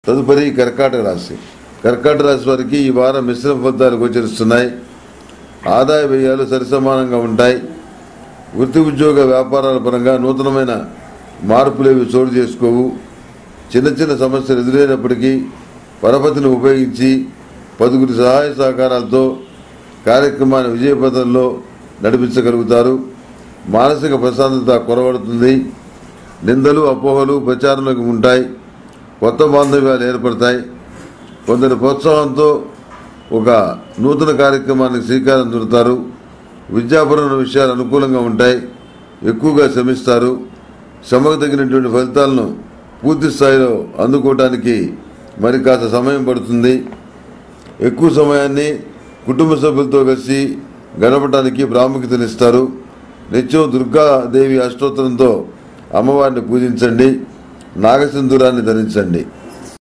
తదుపరి కర్కాటక రాశి. కర్కాటక రాశి వారికి ఈ వారం మిశ్రమ ఫలితాలు గోచరిస్తున్నాయి. ఆదాయ వ్యయాలు సరిసమానంగా ఉంటాయి. వృత్తి ఉద్యోగ వ్యాపారాల పరంగా నూతనమైన మార్పులేవి చోటు చేసుకోవు. చిన్న చిన్న సమస్యలు ఎదురైనప్పటికీ పరపతిని ఉపయోగించి 10 సహాయ సహకారాలతో కార్యక్రమాన్ని విజయపథంలో నడిపించగలుగుతారు. మానసిక ప్రశాంతత కొరవడుతుంది. నిందలు అపోహలు ప్రచారంలోకి ఉంటాయి. కొత్త బాంధవ్యాలు ఏర్పడతాయి. కొందరి ప్రోత్సాహంతో ఒక నూతన కార్యక్రమానికి శ్రీకారం చుడతారు. విద్యాపరమైన విషయాలు అనుకూలంగా ఉంటాయి. ఎక్కువగా శ్రమిస్తారు. శ్రమకు తగినటువంటి ఫలితాలను పూర్తి స్థాయిలో అందుకోవడానికి మరి కాస్త సమయం పడుతుంది. ఎక్కువ సమయాన్ని కుటుంబ సభ్యులతో కలిసి గడపడానికి ప్రాముఖ్యతనిస్తారు. నిత్యం దుర్గాదేవి అష్టోత్తరంతో అమ్మవారిని పూజించండి. నాగసింధూరాన్ని ధరించండి.